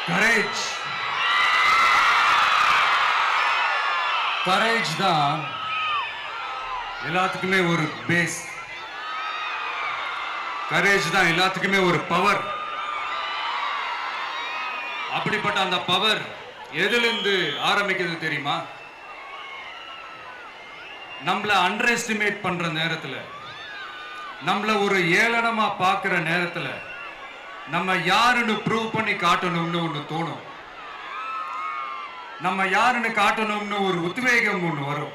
Courage courage தான் எல்லாத்துக்குமே ஒரு பேஸ். கரேஜ் தான் எல்லாத்துக்குமே ஒரு பவர். அப்படிப்பட்ட அந்த பவர் எதிலிருந்து ஆரம்பிக்கிறது தெரியுமா? நம்மள அண்டர் எஸ்டிமேட் பண்ற நேரத்துல, நம்மள ஒரு ஏளனமா பார்க்கிற நேரத்துல, நம்ம யாருன்னு ப்ரூவ் பண்ணி காட்டணும்னு ஒண்ணு தோணும். நம்ம யாருன்னு காட்டணும்னு ஒரு உத்வேகம் ஒண்ணு வரும்.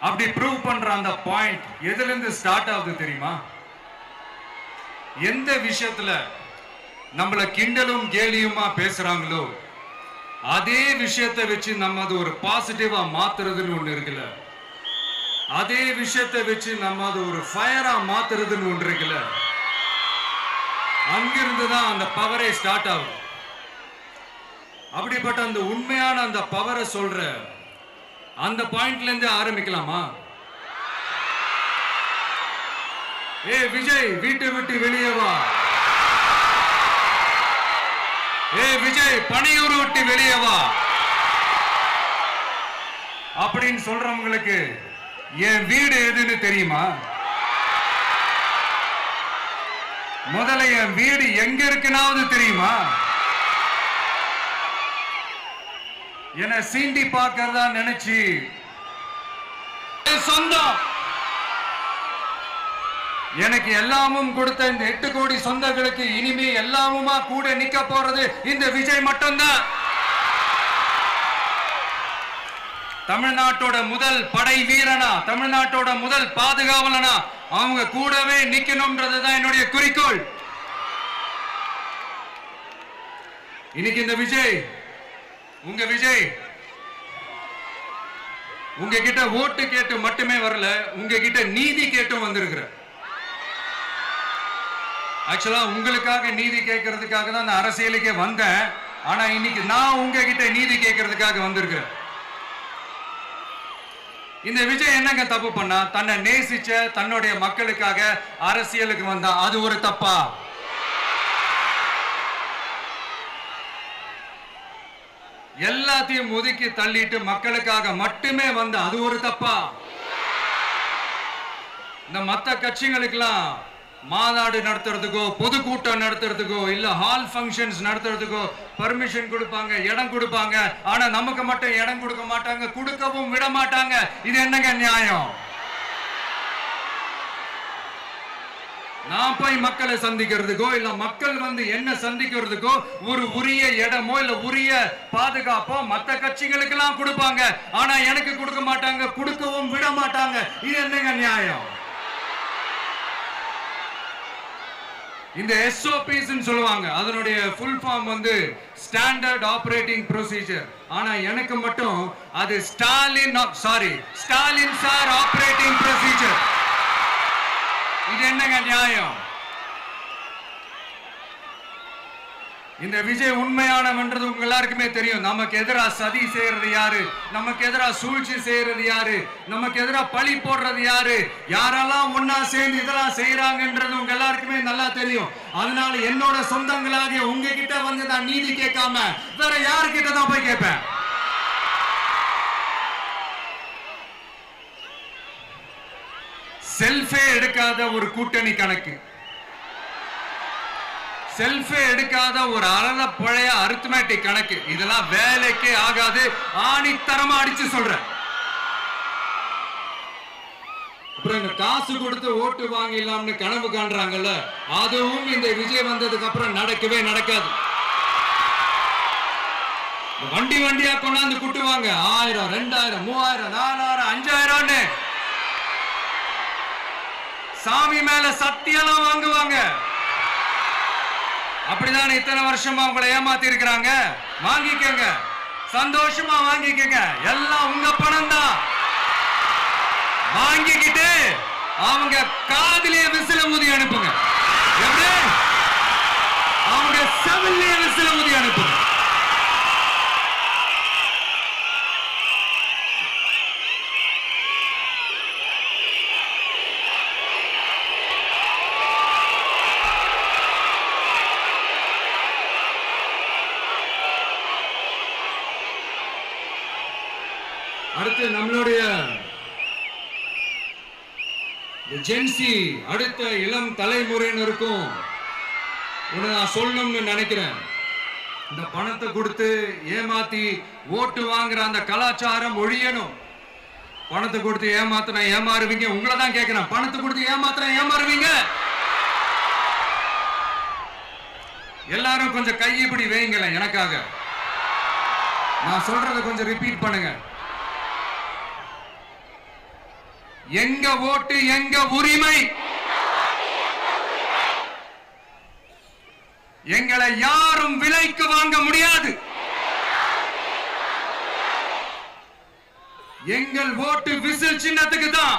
அப்படி ப்ரூவ் பண்ற அந்த பாயிண்ட் எதுல இருந்து ஸ்டார்ட் ஆகுது தெரியுமா? எந்த விஷயத்துல நம்மள கிண்டலும் கேலியுமா பேசுறாங்களோ அதே விஷயத்தை வச்சு நம்ம அது ஒரு பாசிட்டிவா மாத்துறதுன்னு ஒண்ணு இருக்குல்ல, அதே விஷயத்தை வச்சு நம்ம அது ஒரு ஃபயரா மாத்துறதுன்னு ஒன்று இருக்குல்ல, அங்கிருந்து தான் அந்த பவரே ஸ்டார்ட் ஆகும். அப்படிப்பட்ட அந்த உண்மையான அந்த பவரை சொல்ற அந்த பாயிண்ட்ல இருந்து ஆரம்பிக்கலாமா? ஏ விஜய், வீட்டை விட்டு வெளியே வா. ஏ விஜய், பணியூர் விட்டு வெளியே வா அப்படின்னு சொல்றவங்களுக்கு என் வீடு எதுன்னு தெரியுமா? முதல்ல என் வீடு எங்க இருக்குனாவது தெரியுமா? என சீண்டி பார்க்கறதா நினைச்சு சொந்தம் எனக்கு எல்லாமும் கொடுத்த இந்த 8 கோடி சொந்தங்களுக்கு இனிமே எல்லாமுமா கூட நிக்க போறது இந்த விஜய் மட்டும்தான். தமிழ்நாட்டோட முதல் படை வீரனா, தமிழ்நாட்டோட முதல் பாதுகாவலனா அவங்க கூடவே நிக்கணும்ன்றதுதான் என்னுடைய குறிக்கோள். இன்னைக்கு இந்த விஜய், உங்க விஜய் உங்ககிட்ட ஓட்டு கேட்டு மட்டுமே வரல, உங்ககிட்ட நீதி கேட்டும் வந்திருக்கிற. ஆக்சுவலா உங்களுக்காக நீதி கேட்கறதுக்காக தான் நான் அரசியலுக்கே வந்தேன். ஆனா இன்னைக்கு நான் உங்ககிட்ட நீதி கேட்கறதுக்காக வந்திருக்கிறேன். இந்த விஜய் என்னங்க தப்பு பண்ணா? தன்னை நேசிச்ச தன்னுடைய மக்களுக்காக அரசியலுக்கு வந்தா அது ஒரு தப்பா? எல்லாத்தையும் ஒதுக்கி தள்ளிட்டு மக்களுக்காக மட்டுமே வந்த அது ஒரு தப்பா? இந்த மத்த கட்சிகளுக்கெல்லாம் மாநாடு நடத்துறதுக்கோ பொதுக்கூட்டம் நடத்துறதுக்கோ இல்ல ஹால் ஃபங்க்ஷன்ஸ் நடத்துறதுக்கோ பர்மிஷன் கொடுப்பாங்க, இடம் கொடுப்பாங்க. ஆனா நமக்கு மட்டும் இடம் கொடுக்க மாட்டாங்க, கொடுக்கவும் விட மாட்டாங்க. இது என்னங்க நியாயம்? நான் போய் மக்களை சந்திக்கிறதுக்கோ இல்ல மக்கள் வந்து என்ன சந்திக்கிறதுக்கோ ஒரு உரிய இடமோ இல்ல உரிய பாதுகாப்போ மத்த கட்சிகளுக்கு எல்லாம் கொடுப்பாங்க. ஆனா எனக்கு கொடுக்க மாட்டாங்க, கொடுக்கவும் விட மாட்டாங்க. இது என்னங்க நியாயம்? இந்த SOPs சொல்லுவாங்க, அதனுடைய ஃபுல் ஃபார்ம் வந்து ஸ்டாண்டர்ட் ஆபரேட்டிங் ப்ரொசீஜர். ஆனா எனக்கு மட்டும் அது ஸ்டாலின் சார் ஆபரேட்டிங் ப்ரொசீஜர். இது என்னங்க நியாயம்? இந்த விஜய் உண்மையானவன்றது உங்க எல்லாருக்குமே தெரியும். நமக்கு எதிராக சதி செய்யறது யாரு, நமக்கு எதிராக சூழ்ச்சி செய்யறது யாரு, நமக்கு எதிராக பழி போடுறது யாரு, யாரெல்லாம் ஒன்னா சேர்ந்து இதெல்லாம் செய்யறாங்கன்றது உங்க எல்லாருக்குமே நல்லா தெரியும். அதனால என்னோட சொந்தங்களாகிய உங்ககிட்ட வந்து நான் நீதி கேட்காம வேற யாருக்கிட்ட தான் போய் கேட்பேன்? செல்ஃபே எடுக்காத ஒரு கூட்டணி கணக்கு, செல்ஃபே எடுக்காத ஒரு அறத பழைய அரித்மெட்டிக் கணக்கு, இதெல்லாம் வேலைக்கே ஆகாது. ஆணித்தரமா அடிச்சு சொல்றேன். அப்புறம் இந்த காசு கொடுத்து ஓட்டு வாங்கிடலாம்னு கனவு காண்றாங்கல்ல, அதுவும் இந்த விஜய் வந்ததுக்கு அப்புறம் நடக்கவே நடக்காது. வண்டி வண்டியா கொண்டாந்து குட்டுவாங்க. 1000, 2000, 3000, 4000, 5000 சாமி மேல சத்தியெல்லாம் வாங்குவாங்க. அப்படிதான் இத்தனை வருஷமா உங்களை ஏமாத்தி இருக்கிறாங்க. வாங்கிக்கங்க, சந்தோஷமா வாங்கிக்கங்க. எல்லாம் உங்க பணம் தான். வாங்கிக்கிட்டு அவங்க காதிலே விசில ஊதி அனுப்புங்க. எப்படி? அவங்க செவிலே விசில ஊதி அனுப்புங்க. அடுத்து நம்மளுடைய ஜென்சி அடுத்த இளம் தலைமுறையினருக்கும் ஒன்று நான் சொல்லணும்னு நினைக்கிறேன். இந்த பணத்தை கொடுத்து ஏமாத்தி ஓட்டு வாங்குற அந்த கலாச்சாரம் ஒழியணும். பணத்தை கொடுத்து ஏமாத்தினா ஏமாறுவீங்க. உங்களை தான் கேட்கிறேன், பணத்தை கொடுத்து ஏமாத்தினா ஏமாறுவீங்க? எல்லாரும் கொஞ்சம் கையப்படி வைங்களேன் எனக்காக. நான் சொல்றத கொஞ்சம் ரிப்பீட் பண்ணுங்க. எங்க ஓட்டு எங்க உரிமை. எங்களை யாரும் விலைக்கு வாங்க முடியாது. எங்கள் ஓட்டு விசில் சின்னத்துக்கு தான்.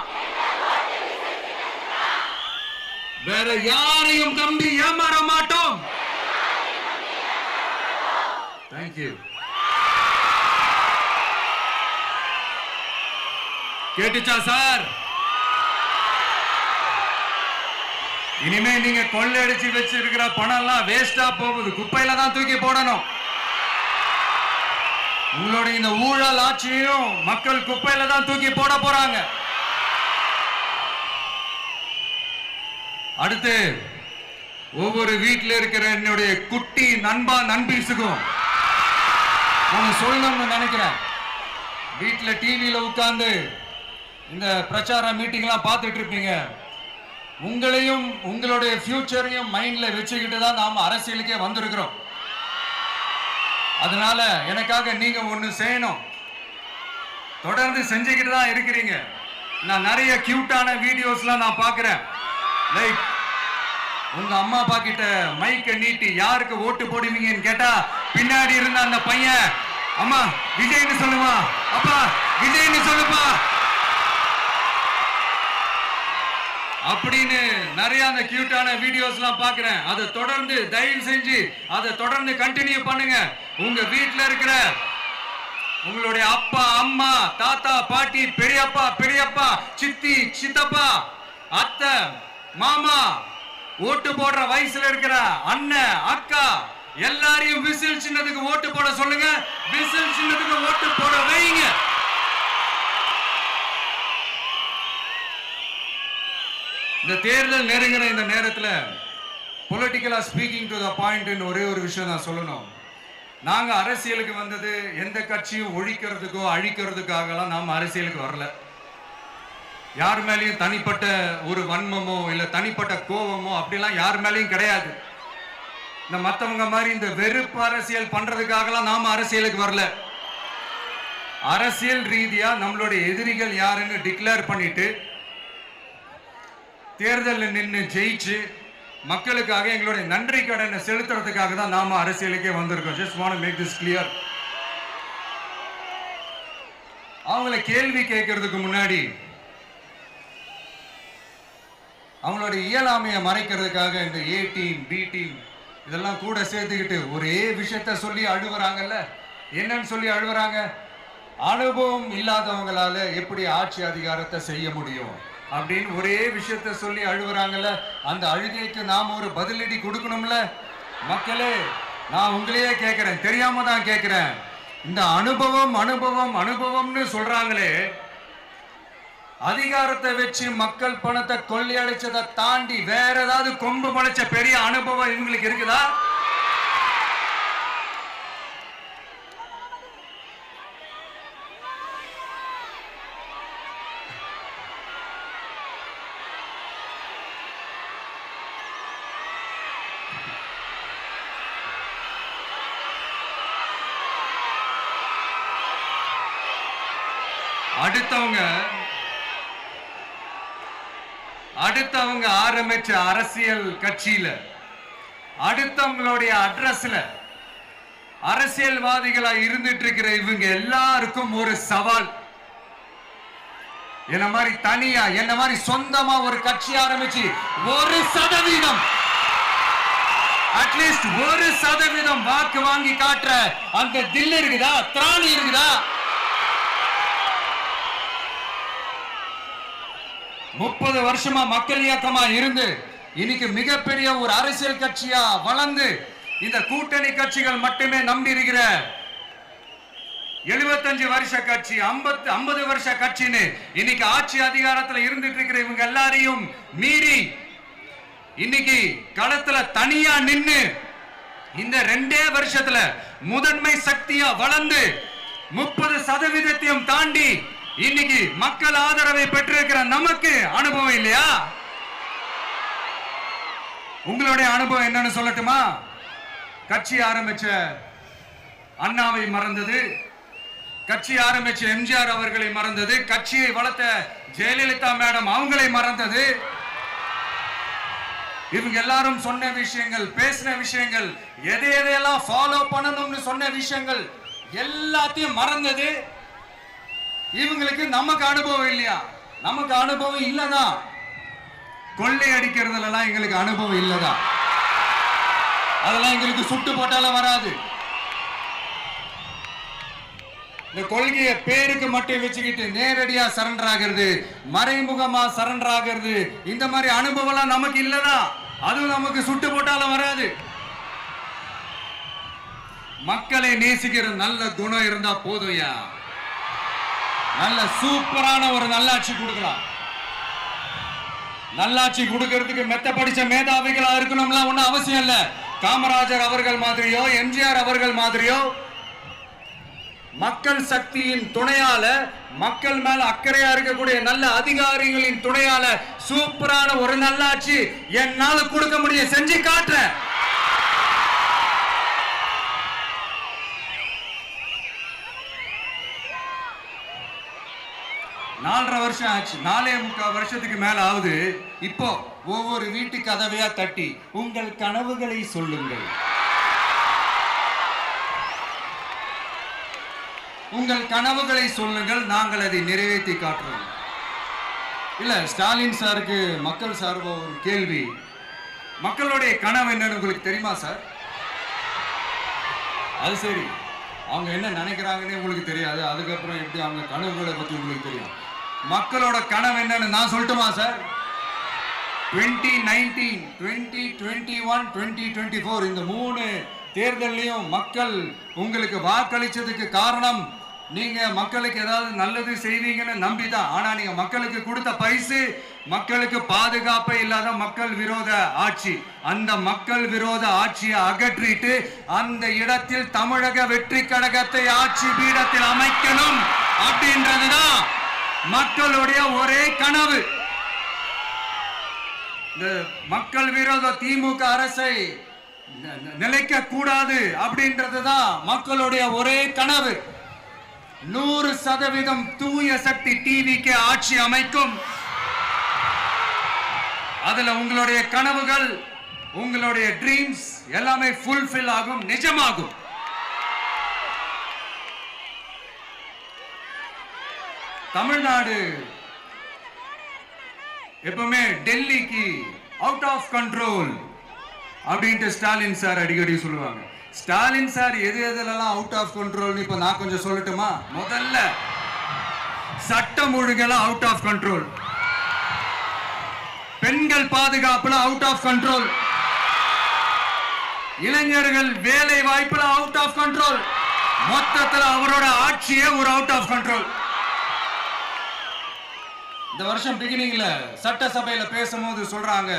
வேற யாரையும் நம்பி ஏமாற மாட்டோம். தேங்க்யூ. கேட்டுச்சா சார்? இனிமே நீங்க கொள்ளையடிச்சு வச்சிருக்கிற பணம் எல்லாம் வேஸ்டா போகுது, குப்பையில தான் தூக்கி போடணும். உங்களுடைய இந்த ஊழல் ஆட்சியும் மக்கள் குப்பையில தான் தூக்கி போட போறாங்க. அடுத்து ஒவ்வொரு வீட்டில் இருக்கிற என்னுடைய குட்டி நண்பா நண்பீஸுக்கும் நான் சொல்லணும்னு நினைக்கிறேன். வீட்டில் டிவியில உட்கார்ந்து இந்த பிரச்சார மீட்டிங் எல்லாம் பார்த்துட்டு இருப்பீங்க. உங்களையும் உங்களுடைய ஃபியூச்சரையும் மைண்ட்ல வச்சுக்கிட்டு தான் நாம அரசியலுக்கே வந்திருக்கிறோம். அதனால எனக்காக நீங்க ஒண்ணு செய்யணும். தொடர்ந்து செஞ்சுக்கிட்டு தான் இருக்கிறீங்க. நான் நிறைய கியூட்டான வீடியோஸ்லாம் நான் பார்க்கிறேன். லைக் உங்க அம்மா அப்பா கிட்ட மைக்க நீட்டி யாருக்கு ஓட்டு போடுவீங்கன்னு கேட்டா பின்னாடி இருந்த அந்த பையன், அம்மா விஜய்னு சொல்லுவா, அப்பா விஜய்னு சொல்லுப்பா அப்படின்னு நிறைய அந்த கியூட்டான வீடியோஸ்லாம் பார்க்கிறேன். அதை தொடர்ந்து தயவு செஞ்சு அதை தொடர்ந்து கண்டினியூ பண்ணுங்க. உங்க வீட்டில் இருக்கிற உங்களுடைய அப்பா அம்மா தாத்தா பாட்டி பெரியப்பா பெரியப்பா சித்தி சித்தப்பா அத்தை மாமா ஓட்டு போடுற வயசுல இருக்கிற அண்ணன் அக்கா எல்லாரையும் விசில் சின்னத்துக்கு ஓட்டு போட சொல்லுங்க. விசில் சின்னத்துக்கு ஓட்டு போட வைங்க. இந்த தேர்தல் நெருங்கிற இந்த நேரத்தில் பொலிட்டிக்கலா ஸ்பீக்கிங் டு த பாயிண்ட் ஒரே ஒரு விஷயம் நான் சொல்லணும். நாங்க அரசியலுக்கு வந்தது எந்த கட்சியும் ஒழிக்கிறதுக்கோ அழிக்கிறதுக்காகலாம் நாம அரசியலுக்கு வரல. யார் மேலேயும் தனிப்பட்ட ஒரு வன்மமோ இல்ல தனிப்பட்ட கோபமோ அப்படிலாம் யார் மேலேயும் கிடையாது. இந்த மற்றவங்க மாதிரி இந்த வெறுப்பு அரசியல் பண்றதுக்காகலாம் நாம அரசியலுக்கு வரல. அரசியல் ரீதியா நம்மளுடைய எதிரிகள் யாருன்னு டிக்ளேர் பண்ணிட்டு தேர்தலில் நின்று ஜெயிச்சு மக்களுக்காக எங்களுடைய நன்றி கடனை செலுத்துறதுக்காக தான் நாம அரசியலுக்கே வந்திருக்கோம். Just want to make this clear. அவங்கள கேள்வி கேட்கறதுக்கு முன்னாடி அவங்களுடைய இயலாமையை மறைக்கிறதுக்காக இந்த ஏ டீம் பி டீம் இதெல்லாம் கூட சேர்த்துக்கிட்டு ஒரே விஷயத்த சொல்லி அழுவுறாங்கல்ல. என்னன்னு சொல்லி அழுவுறாங்க? அனுபவம் இல்லாதவங்களால எப்படி ஆட்சி அதிகாரத்தை செய்ய முடியும் அப்படின்னு ஒரே விஷயத்த சொல்லி அழுவுறாங்கல்ல. அந்த அழுகைக்கு நாம ஒரு பதிலடி கொடுக்கணும்ல. மக்களே, நான் உங்களையே கேட்கிறேன், தெரியாம தான் கேட்கிறேன். இந்த அனுபவம் அனுபவம் அனுபவம்னு சொல்றாங்களே, அதிகாரத்தை வச்சு மக்கள் பணத்தை கொள்ளையடிச்சதை தாண்டி வேற ஏதாவது கொம்பு முளைச்ச பெரிய அனுபவம் இவங்களுக்கு இருக்குதா? அடுத்தவங்க ஆரம்பிச்ச அரசியல் கட்சியில அடுத்தவங்களுடைய அட்ரஸ்ல அரசியல்வாதிகளா இருந்துட்டு இருக்கிற இவங்க எல்லாருக்கும் ஒரு சவால். என்ன மாதிரி தனியா என்ன மாதிரி சொந்தமா ஒரு கட்சி ஆரம்பிச்சு 1% அட்லீஸ்ட் 1% வாக்கு வாங்கி காட்டுற அந்த தில் இருக்குதா, திராணி இருக்குதா? 30 வருஷமா மக்கள் இயக்கமா இருந்து இன்னைக்கு மிகப்பெரிய ஒரு அரசியல் கட்சியா வளர்ந்து இந்த கூட்டணி கட்சிகள் மட்டுமே நம்பி இருக்கிற 75 வருஷ கட்சி, 50 வருஷ கட்சின்னு இன்னைக்கு ஆட்சி அதிகாரத்துல இருந்துட்டு இருக்கிற இவங்க எல்லாரையும் மீறி இன்னைக்கு களத்துல தனியா நின்னு இந்த 2 வருஷத்துல முதன்மை சக்தியா வளர்ந்து 30% தாண்டி இன்னைக்கு மக்கள் ஆதரவை பெற்றிருக்கிற நமக்கு அனுபவம் இல்லையா? உங்களுடைய அனுபவம் என்னன்னு சொல்லட்டுமா? கட்சி ஆரம்பிச்ச அண்ணாவை மறந்தது, கட்சி ஆரம்பிச்ச எம்ஜிஆர் அவர்களை மறந்தது, கட்சியை வளர்த்த ஜெயலலிதா மேடம் அவங்களை மறந்தது. இவங்க எல்லாரும் சொன்ன விஷயங்கள், பேசின விஷயங்கள், எதையெல்லாம் ஃபாலோ பண்ணணும்னு சொன்ன விஷயங்கள் எல்லாத்தையும் மறந்தது. இவங்களுக்கு நமக்கு அனுபவம் இல்லையா? நமக்கு அனுபவம் இல்லதான். கொள்ளை அடிக்கிறதுல எங்களுக்கு அனுபவம் இல்லதான். அதெல்லாம் எங்களுக்கு சுட்டு போட்டாலும் வராது. இந்த கொள்கையை பேருக்கு மட்டும் வச்சுக்கிட்டு நேரடியா சரண்டர் ஆகிறது, மறைமுகமா சரண்டர் ஆகிறது, இந்த மாதிரி அனுபவம் நமக்கு இல்லதான். அதுவும் நமக்கு சுட்டு போட்டாலும் வராது. மக்களை நேசிக்கிற நல்ல குணம் இருந்தா போதும்யா. நல்ல சூப்பரான ஒரு நல்லாட்சி கொடுக்கலாம். நல்லாட்சி கொடுக்கிறதுக்கு மெத்த படிச்ச மேதாவிகளா இருக்கணும்லாம் ஒன்னும் அவசியம் இல்ல. காமராஜர் அவர்கள் மாதிரியோ, எம்ஜிஆர் அவர்கள் மாதிரியோ மக்கள் சக்தியின் துணையால, மக்கள் மேல அக்கறையா இருக்கக்கூடிய நல்ல அதிகாரிகளின் துணையால சூப்பரான ஒரு நல்லாட்சி என்னால கொடுக்க முடியும், செஞ்சு காட்டுறேன். நாலரை வருஷம் ஆச்சு, 4.25 வருஷத்துக்கு மேல ஆகுது. இப்போ ஒவ்வொரு வீட்டு கதவையா தட்டி உங்கள் கனவுகளை சொல்லுங்கள், உங்கள் கனவுகளை சொல்லுங்கள், நாங்கள் அதை நிறைவேற்றி காட்டுறோம். இல்ல, ஸ்டாலின் சாருக்கு மக்கள் சார்பா ஒரு கேள்வி. மக்களுடைய கனவு என்னன்னு உங்களுக்கு தெரியுமா சார்? அது சரி, அவங்க என்ன நினைக்கிறாங்கன்னு உங்களுக்கு தெரியாது, அதுக்கப்புறம் எப்படி அவங்க கனவுகளை பத்தி உங்களுக்கு தெரியும். மக்களோட கனவு என்னன்னு நான் சொல்லட்டுமா சார்? 2019, 2021, 2024 இந்த 3 தேர்தலையும் மக்கள் உங்களுக்கு வாக்களிச்சதுக்கு காரணம் நீங்க மக்களுக்கு ஏதாவது நல்லது செய்வீங்கன்னு நம்பிதான். ஆனா நீங்க மக்களுக்கு கொடுத்த பரிசு மக்களுக்கு பாதுகாப்பே இல்லாத மக்கள் விரோத ஆட்சி. அந்த மக்கள் விரோத ஆட்சியை அகற்றிட்டு அந்த இடத்தில் தமிழக வெற்றி கழகத்தை ஆட்சி பீடத்தில் அமைக்கணும் அப்படின்றதுதான் மக்களுடைய ஒரே கனவு. இந்த மக்கள் விரோத திமுக அரசை நிலைக்க கூடாது அப்படின்றதுதான் மக்களுடைய ஒரே கனவு. 100% தூய சக்தி டிவிக்கு ஆட்சி அமைக்கும். அதுல உங்களுடைய கனவுகள், உங்களுடைய ட்ரீம்ஸ் எல்லாமே ஃபுல்ஃபில் ஆகும், நிஜமாகும். தமிழ்நாடு எப்பவுமே டெல்லிக்கு அவுட் ஆஃப் கண்ட்ரோல் அப்படின்ட்டு ஸ்டாலின் சார் அடிக்கடி சொல்லுவாங்க. ஸ்டாலின் சார் எதெல்லாம் அவுட் ஆஃப் கண்ட்ரோல் இப்ப நான் கொஞ்சம் சொல்லட்டுமா? முதல்ல சட்டம் ஒழுங்கெல்லாம் அவுட் ஆஃப் கண்ட்ரோல், பெண்கள் பாதுகாப்புல அவுட் ஆஃப் கண்ட்ரோல், இளைஞர்கள் வேலை வாய்ப்புல அவுட் ஆஃப் கண்ட்ரோல், மொத்தத்தில் அவரோட ஆட்சியே ஒரு அவுட் ஆஃப் கண்ட்ரோல். இந்த வருஷம் பிகினிங்ல சட்டசபையில பேசும்போது சொல்றாங்க,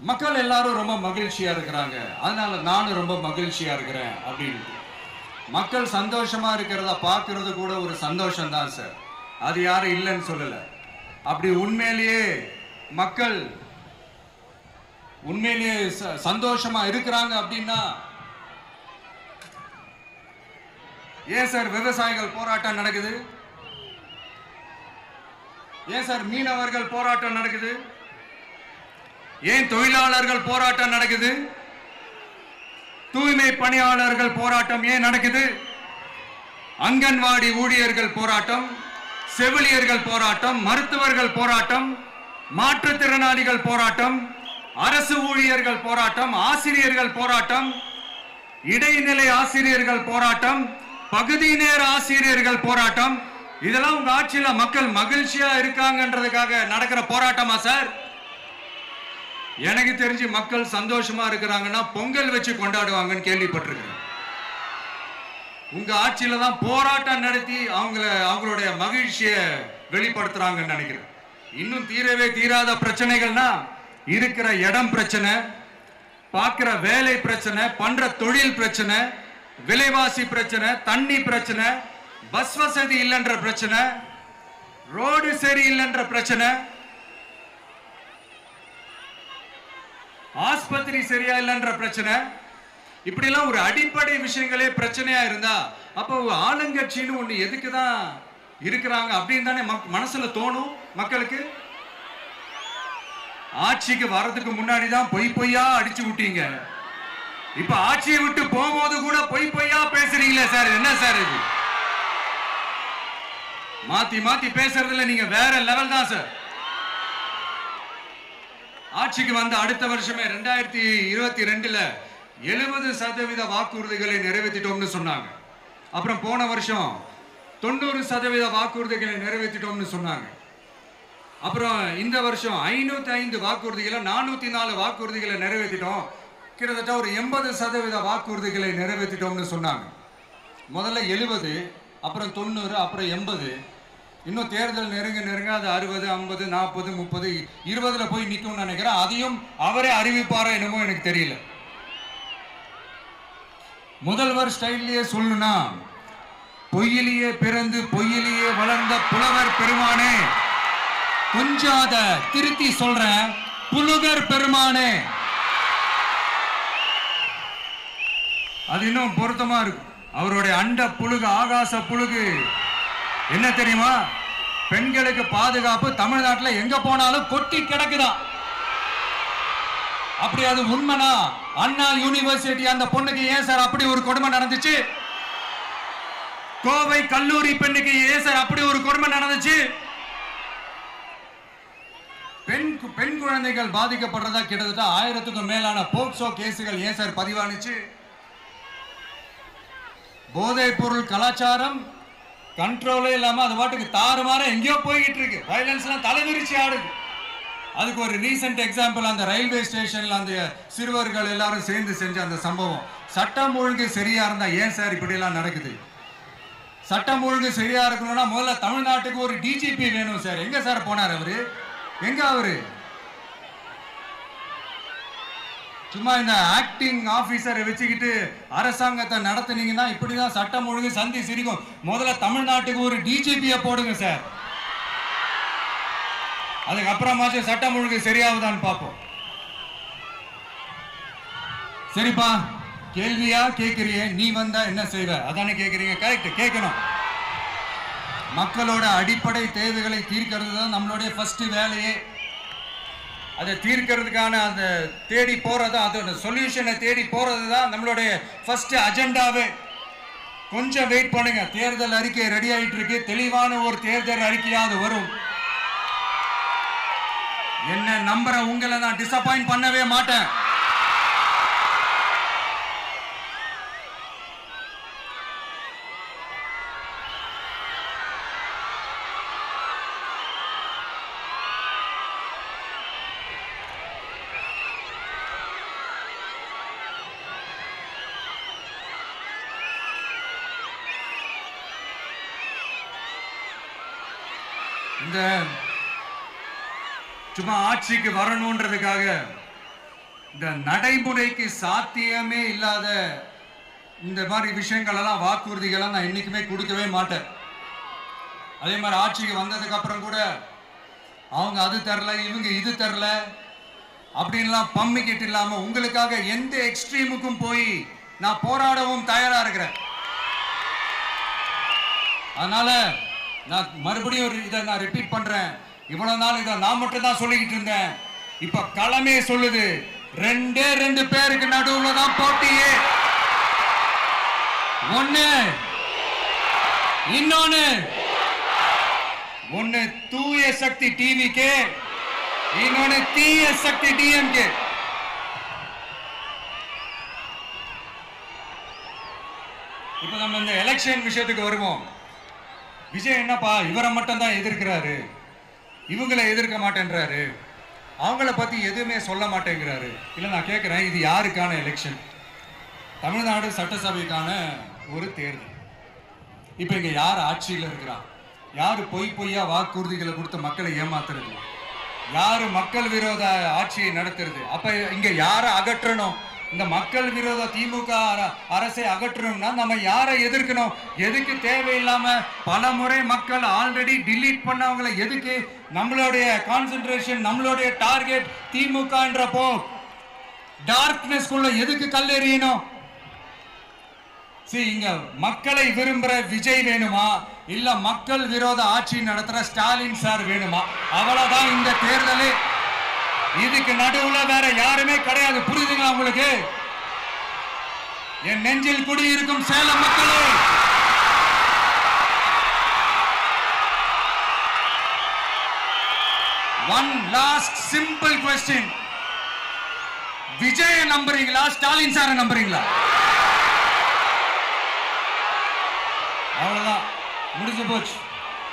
மக்கள் எல்லாரும் ரொம்ப மகிழ்ச்சியா இருக்கிறாங்க, அதனால நானும் ரொம்ப மகிழ்ச்சியா இருக்கிறேன் அப்படின்னு. மக்கள் சந்தோஷமா இருக்கிறத பார்க்கறது கூட ஒரு சந்தோஷம் தான் சார், அது யாரும் இல்லைன்னு சொல்லல. அப்படி உண்மையிலேயே மக்கள் உண்மையிலேயே சந்தோஷமா இருக்கிறாங்க அப்படின்னா ஏன் சார் விவசாயிகள் போராட்டம் நடக்குது? ஏன் சார் மீனவர்கள் போராட்டம் நடக்குது? ஏன் தொழிலாளர்கள் போராட்டம் நடக்குது? தூய்மை பணியாளர்கள் போராட்டம் ஏன் நடக்குது? அங்கன்வாடி ஊழியர்கள் போராட்டம், செவிலியர்கள் போராட்டம், மருத்துவர்கள் போராட்டம், மாற்றுத்திறனாளிகள் போராட்டம், அரசு ஊழியர்கள் போராட்டம், ஆசிரியர்கள் போராட்டம், இடைநிலை ஆசிரியர்கள் போராட்டம், பகுதி நேர ஆசிரியர்கள் போராட்டம். இதெல்லாம் உங்க ஆட்சியில மக்கள் மகிழ்ச்சியா இருக்காங்கன்றதுக்காக நடக்கிற போராட்டமா சார்? எனக்கு தெரிஞ்சு மக்கள் சந்தோஷமா இருக்கிறாங்கன்னா பொங்கல் வச்சு கொண்டாடுவாங்கன்னு கேள்விப்பட்டிருக்கிறேன். உங்க ஆட்சியில தான் போராட்டம் நடத்தி அவங்களுடைய மகிழ்ச்சியை வெளிப்படுத்துறாங்கன்னு நினைக்கிறேன். இன்னும் தீரவே தீராத பிரச்சனைகள்னா இருக்கிற இடம் பிரச்சனை, பார்க்கிற வேலை பிரச்சனை, பண்ற தொழில் பிரச்சனை, விலைவாசி பிரச்சனை, தண்ணி பிரச்சனை, பஸ் வசதி இல்லைன்ற பிரச்சனை, ரோடு சரி இல்லைன்ற பிரச்சனை, ஆஸ்பத்திரி சரியா இல்லைன்ற பிரச்சனை, இப்படி எல்லாம் ஒரு அடிப்படை விஷயங்களே பிரச்சனையா இருந்தா அப்போ ஆளுங்கட்சின்னு ஒண்ணு எதுக்குதான் இருக்கிறாங்க அப்படின்னு தானே மனசுல தோணும் மக்களுக்கு. ஆட்சிக்கு வர்றதுக்கு முன்னாடி தான் பொய்யா அடிச்சு விட்டீங்க. இப்ப ஆட்சியை விட்டு போகும்போது கூட பொய்யா பேசுறீங்களே சார், என்ன சார் இது? மாத்தி பேசுறதுல நீங்க வேற லெவல் தான் சார். ஆட்சிக்கு வந்த அடுத்த வருஷமே 2022ல 70% வாக்குறுதிகளை நிறைவேற்றிட்டோம்னு சொன்னாங்க. அப்புறம் போன வருஷம் 90% வாக்குறுதிகளை நிறைவேற்றிட்டோம்னு சொன்னாங்க. அப்புறம் இந்த வருஷம் 505 வாக்குறுதிகளை 404 வாக்குறுதிகளை நிறைவேற்றிட்டோம். கிட்டத்தட்ட ஒரு 80% வாக்குறுதிகளை நிறைவேற்றிட்டோம்னு சொன்னாங்க. முதல்ல 70, அப்புறம் 90, அப்புறம் 80. இன்னும் தேர்தல் நெருங்க அது 60, 50, 40, 30, 20ல போய் நிற்கும்னு நினைக்கிறேன். அதையும் அவரே அறிவிப்பாரா என்னமோ எனக்கு தெரியல. முதல்வர் ஸ்டைல்லையே சொல்லணும்னா, பொய்யிலேயே பிறந்து பொய்யிலேயே வளர்ந்த புலவர் பெருமானே, கொஞ்சம் அத திருத்தி சொல்றேன், புலுகர் பெருமானே. அது இன்னும் பொருத்தமா இருக்கும். அவருடைய அண்ட புழுகு, ஆகாச புழுகு என்ன தெரியுமா? பெண்களுக்கு பாதுகாப்பு தமிழ்நாட்டில் எங்க போனாலும் கொட்டி கிடக்குதான். அப்படி அது உண்மைனா அண்ணா யூனிவர்சிட்டி அந்த பொண்ணுக்கு ஏன் சார் அப்படி ஒரு கொடுமை நடந்துச்சு? கோவை கல்லூரி பெண்ணுக்கு ஏன் சார் அப்படி ஒரு கொடுமை நடந்துச்சு? பெண் குழந்தைகள் பாதிக்கப்படுறதா கிட்டத்தட்ட 1000க்கும் மேலான போக்சோ கேசுகள் ஏன் சார் பதிவானுச்சு? போதைப் பொருள் கலாச்சாரம் கண்ட்ரோலே இல்லாம அது பாட்டுக்கு தாறுமாற எங்கேயோ போய்கிட்டு இருக்கு. வயலன்ஸ் எல்லாம் தலைவிரிச்சு ஆடுது. அதுக்கு ஒரு ரீசெண்ட் எக்ஸாம்பிள், அந்த ரயில்வே ஸ்டேஷன்ல அந்த சிறுவர்கள் எல்லாரும் சேர்ந்து செஞ்ச அந்த சம்பவம். சட்டம் ஒழுங்கு சரியா இருந்தா ஏன் சார் இப்படி எல்லாம் நடக்குது? சட்டம் ஒழுங்கு சரியா இருக்கணும்னா முதல்ல தமிழ்நாட்டுக்கு ஒரு டிஜிபி வேணும் சார். எங்க சார் போனார் அவரு? எங்க அவரு? சும்மா இந்த ஆக்டிங் ஆபீசரை வச்சுக்கிட்டு அரசாங்கத்தை நடத்துனீங்கன்னா இப்படிதான் சட்டம் ஒழுங்கு சந்தி சிரிக்கும். முதல்ல தமிழ்நாட்டுக்கு ஒரு டிஜிபியை போடுங்க சார். அதுக்கப்புறமாச்சும் சட்டம் ஒழுங்கு சரியாகுதான்னு பார்ப்போம். சரிப்பா, கேள்வியா கேட்கிறியே, நீ வந்தா என்ன செய்வ அதானே கேட்கறீங்க. கரெக்ட், கேட்கணும். மக்களோட அடிப்படை தேவைகளை தீர்க்கிறது தான் நம்மளுடைய ஃபர்ஸ்ட் வேலையே. அதை தீர்க்கிறதுக்கான அந்த தேடி போறது, அதோட சொல்யூஷனை தேடி போறது தான் நம்மளுடைய ஃபர்ஸ்ட் அஜெண்டாவே. கொஞ்சம் வெயிட் பண்ணுங்க, தேர்தல் அறிக்கை ரெடி ஆயிட்டு இருக்கு. தெளிவான ஒரு தேர்தல் அறிக்கையாவது வரும். என்ன நம்புற உங்களை நான் டிசப்பாயிண்ட் பண்ணவே மாட்டேன். இந்த சும்மா ஆட்சிக்கு வரணும்ன்றதுக்காக இந்த நடைமுறைக்கு சாத்தியமே இல்லாத இந்த மாதிரி விஷயங்கள் எல்லாம், வாக்குறுதிகளை நான் என்னைக்குமே கொடுக்கவே மாட்டேன். அதே மாதிரி ஆட்சிக்கு வந்ததுக்கு அப்புறம் கூட அவங்க அது தரல, இவங்க இது தரல அப்படின்லாம் பம்மிக்கிட்டு இல்லாம உங்களுக்காக எந்த எக்ஸ்ட்ரீமுக்கும் போய் நான் போராடவும் தயாரா இருக்கிறேன். அதனால நான் மறுபடியும் இதை நான் ரிப்பீட் பண்றேன். இவ்வளவு நாள் இதை நான் மட்டும் தான் சொல்லிக்கிட்டு இருந்தேன். இப்ப களமே சொல்லுது, 2 பேருக்கு நடுவுல தான் போட்டியே. ஒண்ணு தூய சக்தி டிவிக்கு, இன்னொன்னு தீய சக்தி டிஎம்கே. இப்ப நம்ம இந்த எலெக்ஷன் விஷயத்துக்கு வருவோம். விஜய் என்னப்பா இவரை மட்டும் தான் எதிர்க்கிறாரு, இவங்களை எதிர்க்க மாட்டேன்றாரு, அவங்கள பத்தி எதுவுமே சொல்ல மாட்டேங்கிறாரு. இல்ல நான் கேட்கிறேன், இது யாருக்கான எலெக்ஷன்? தமிழ்நாடு சட்டசபைக்கான ஒரு தேர்தல். இப்ப இங்க யார் ஆட்சியில் இருக்கிறா? யாரு பொய்யா வாக்குறுதிகளை கொடுத்து மக்களை ஏமாத்துறது? யாரு மக்கள் விரோத ஆட்சியை நடத்துறது? அப்ப இங்க யாரை அகற்றணும்? இந்த மக்கள் விரோத திமுக அரசை அகற்றணும்னா நம்ம யாரை எதிர்க்கணும்? எதுக்கு தேவையில்லாம பல முறை மக்கள் ஆல்ரெடி டிலீட் பண்ணவங்களை எதுக்கு நம்மளுடைய கான்சென்ட்ரேஷன், நம்மளுடைய டார்கெட் திமுகன்றப்போ டார்க்னஸ் குள்ள எதுக்கு கல்லெறியணும்? இங்க மக்களை விரும்புற விஜய் வேணுமா, இல்ல மக்கள் விரோத ஆட்சி நடத்துற ஸ்டாலின் சார் வேணுமா? அவ்வளவுதான் இந்த தேர்தல். இதுக்கு நடுவுல வேற யாருமே கிடையாது. புரியுதுங்களா உங்களுக்கு? என் நெஞ்சில் குடியிருக்கும் சேலம் மக்களே, one last simple question. Vijay நம்புறீங்களா, ஸ்டாலின் சாரை நம்புறீங்களா? அவ்வளவுதான், முடிஞ்சு போச்சு.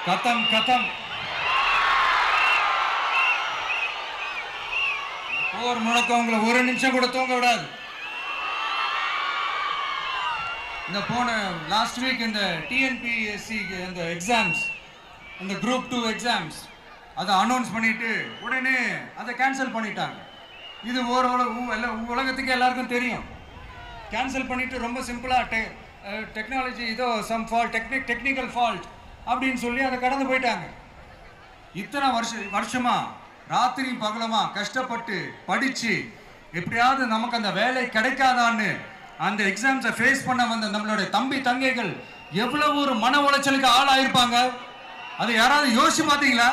கதம் கதம். போர் முழக்கம் உங்களை ஒரு நிமிஷம் கூட தூங்க விடாது. இந்த போன லாஸ்ட் வீக் இந்த டிஎன்பிஎஸ்சி இந்த எக்ஸாம்ஸ், இந்த குரூப் 2 எக்ஸாம்ஸ் அதை அனௌன்ஸ் பண்ணிட்டு உடனே அதை கேன்சல் பண்ணிட்டாங்க. இது உலகத்துக்கு எல்லாருக்கும் தெரியும். கேன்சல் பண்ணிட்டு ரொம்ப சிம்பிளா டெக்னாலஜி ஏதோ சம் ஃபால்ட், டெக்னிக்கல் ஃபால்ட் அப்படின்னு சொல்லி அதை கடந்து போயிட்டாங்க. இத்தனை வருஷமா ராத்திரி பகலமா கஷ்டப்பட்டு படிச்சு எப்படியாவது நமக்கு அந்த வேலை கிடைக்காதான்னு அந்த எக்ஸாம்ஸை ஃபேஸ் பண்ண வந்த நம்மளுடைய தம்பி தங்கைகள் எவ்வளவு ஒரு மன உளைச்சலுக்கு ஆளாயிருப்பாங்க. அதை யாராவது யோசிச்சு பார்த்தீங்களா?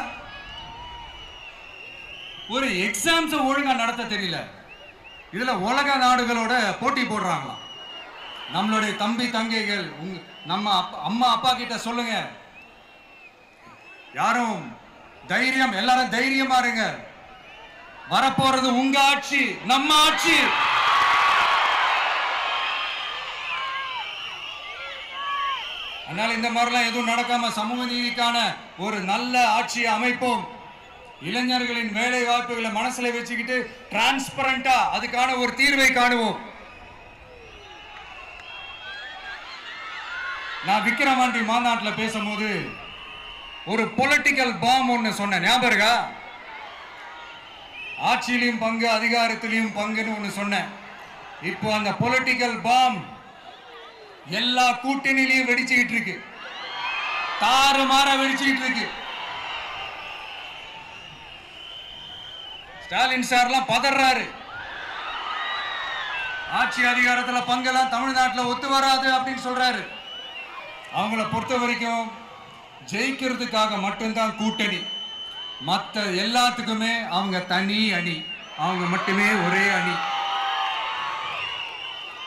ஒரு எக்ஸாம்ஸை ஒழுங்கா நடத்த தெரியல, இதுல உலக நாடுகளோட போட்டி போடுறாங்களாம். நம்மளுடைய தம்பி தங்கைகள் நம்ம அம்மா அப்பா கிட்ட சொல்லுங்க, யாரும் தைரியம், எல்லாரும் தைரியமா இருங்க. வரப்போறது உங்க ஆட்சி, நம்ம ஆட்சி. அதனால இந்த மாதிரிலாம் எதுவும் நடக்காம சமூக நீதிக்கான ஒரு நல்ல ஆட்சியை அமைப்போம். இளைஞர்களின் வேலை வாய்ப்புகளை மனசுல வச்சுக்கிட்டு டிரான்ஸ்பரண்டா அதுக்கான ஒரு தீர்வை காணுவோம். நான் விக்கிரவாண்டி மாநாட்டில் பேசும்போது ஒரு பொலிட்டிக்கல் பாம் ஒன்று சொன்னேன், ஞாபகம் இருக்கா? ஆட்சியிலையும் பங்கு, அதிகாரத்திலையும் பங்குன்னு ஒன்று சொன்னேன். இப்போ அந்த பொலிட்டிக்கல் பாம் எல்லா கூட்டணியிலையும் வெடிச்சுக்கிட்டு இருக்கு, தாறுமாற வெடிச்சுக்கிட்டு இருக்கு. ஸ்டாலின் சார்லாம் பதறாரு. ஆட்சி அதிகாரத்துல பங்கெல்லாம் தமிழ்நாட்டில் ஒத்து வராது அப்படின்னு சொல்றாரு. அவங்கள பொறுத்த வரைக்கும் ஜெயிக்கிறதுக்காக மட்டும்தான் கூட்டணி, மற்ற எல்லாத்துக்குமே அவங்க தனி அணி, அவங்க மட்டுமே ஒரே அணி.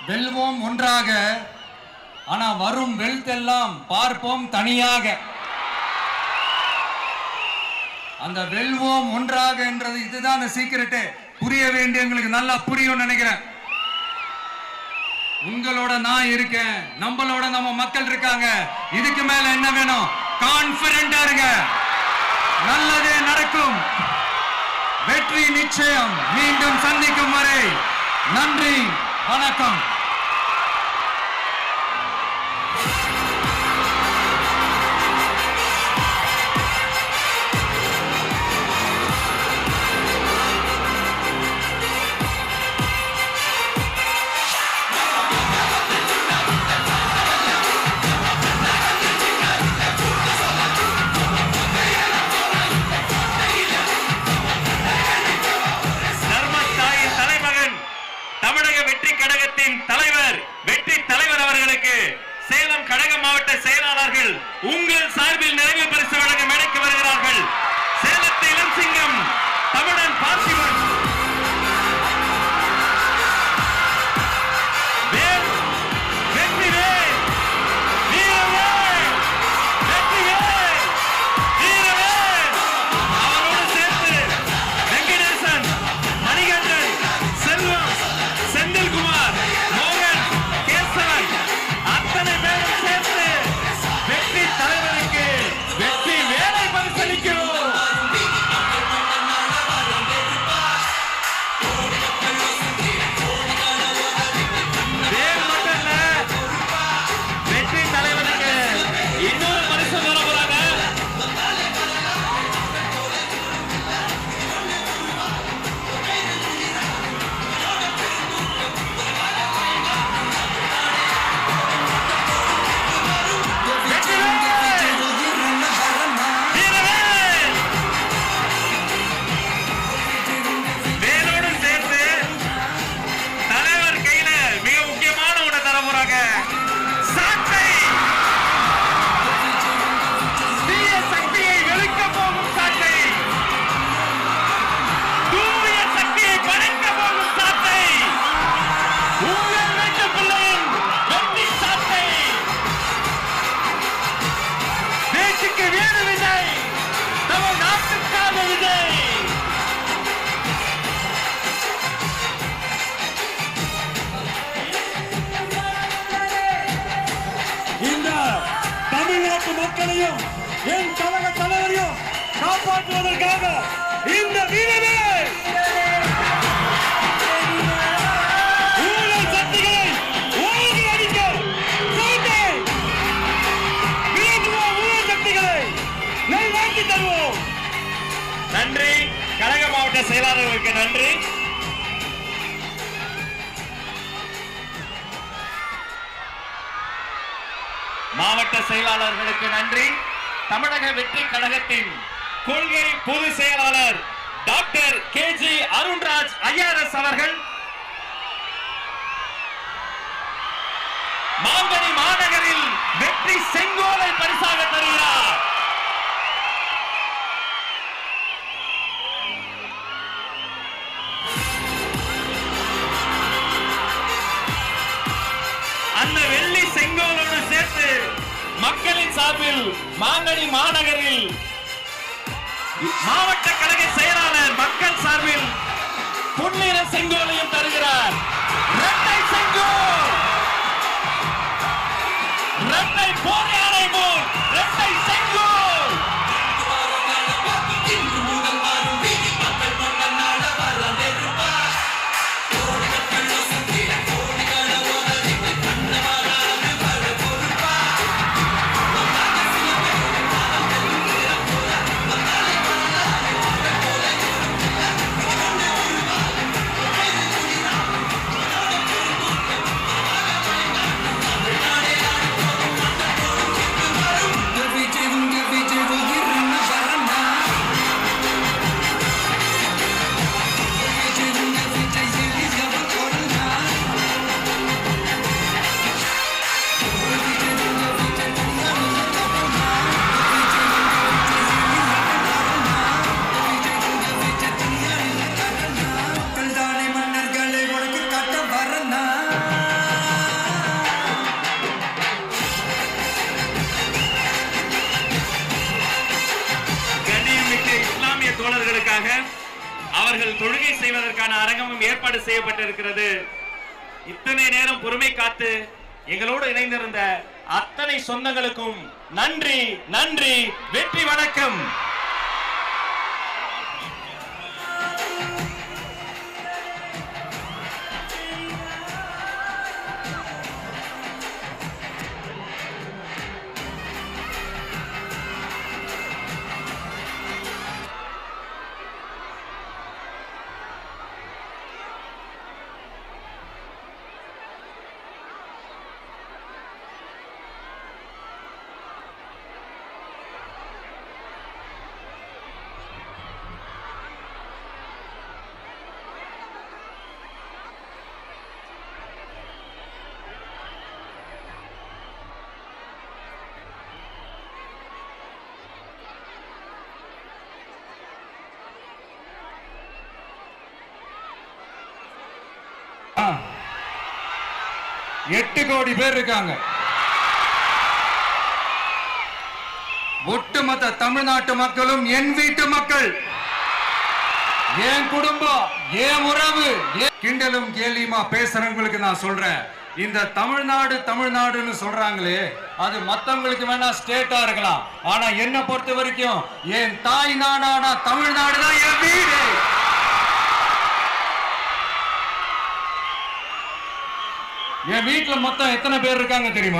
வெல்வோம் ஒன்றாக, ஆனா வரும் வெல்த் எல்லாம் பார்ப்போம் தனியாக. அந்த வெல்வோம் ஒன்றாக என்றது இதுதான் சீக்கிரட்டே. புரிய வேண்டியவங்களுக்கு நல்லா புரியும் நினைக்கிறேன். உங்களோட நான் இருக்கேன், நம்மளோட நம்ம மக்கள் இருக்காங்க. இதுக்கு மேல என்ன வேணும்? கான்பிடென்டா இருங்க, நல்லதே நடக்கும், வெற்றி நிச்சயம். மீண்டும் சந்திக்கும் வரை நன்றி, வணக்கம். செயலாளர்கள் உங்கள் சார்பில் நிறைவு பரிசு வழங்க மேடைக்கு வருகிறார்கள். சேலத்து இளம் சிங்கம் தமிழன் பார்த்திபன், அவரோடு சேர்த்து வெங்கடேசன், மணிகண்டன், செல்வம், செந்தில்குமார், மோகன், கேசவன், அத்தனை பேரும் சேர்த்து வெற்றி தலைவருக்கு வெற்றி வேலை பரிசளிக்கிறோம். நாட்டு மக்களையும் என் கழக தலைவரையும் காப்பாற்றுவதற்காக இந்த வீரமே ஊழல் சக்திகளை ஓங்கி அடிக்க ஊழல் சக்திகளை நல்வாக்கி தருவோம். நன்றி. கழக மாவட்ட செயலாளர்களுக்கு நன்றி. மாவட்ட செயலாளர்களுக்கு நன்றி. தமிழக வெற்றி கழகத்தின் கொள்கை பொதுச் செயலாளர் டாக்டர் KG அருண்ராஜ் IRS அவர்கள் மாங்கனி மாநகரில் வெற்றி செங்கோலை பரிசாக தருகிறார். அந்த வெள்ளி செங்கோலோடு சேர்த்து மக்களின் சார்பில் மாங்கனி மாநகரில் மாவட்ட கழக செயலாளர் மக்கள் சார்பில் பொன்னிற செங்கோலையும் தருகிறார். இரட்டை செங்கோல், இரட்டை போர் யானை போல் இரட்டை செங்கோல். தோழர்களுக்காக அவர்கள் தொழுகை செய்வதற்கான அரங்கமும் ஏற்பாடு செய்யப்பட்டிருக்கிறது. இத்தனை நேரம் பொறுமை காத்து எங்களோடு இணைந்திருந்த அத்தனை சொந்தங்களுக்கும் நன்றி, நன்றி, வெற்றி, வணக்கம். எட்டு கோடி பேர் இருக்காங்க. ஒட்டுமொத்த தமிழ்நாட்டு மக்களும் என் வீட்டு மக்கள், என் குடும்பம், என் உறவு. கிண்டலும் கேலியுமா பேசுறவங்களுக்கு நான் சொல்றேன், இந்த தமிழ்நாடு தமிழ்நாடுன்னு சொல்றாங்களே, அது மத்தவங்களுக்கு வேணா ஸ்டேட்டா இருக்கலாம். ஆனா என்ன பொறுத்த வரைக்கும் என் தாய் நாடான தமிழ்நாடு தான் என் வீடு. என் வீட்டுல மொத்தம் எத்தனை பேர் இருக்காங்க தெரியுமா?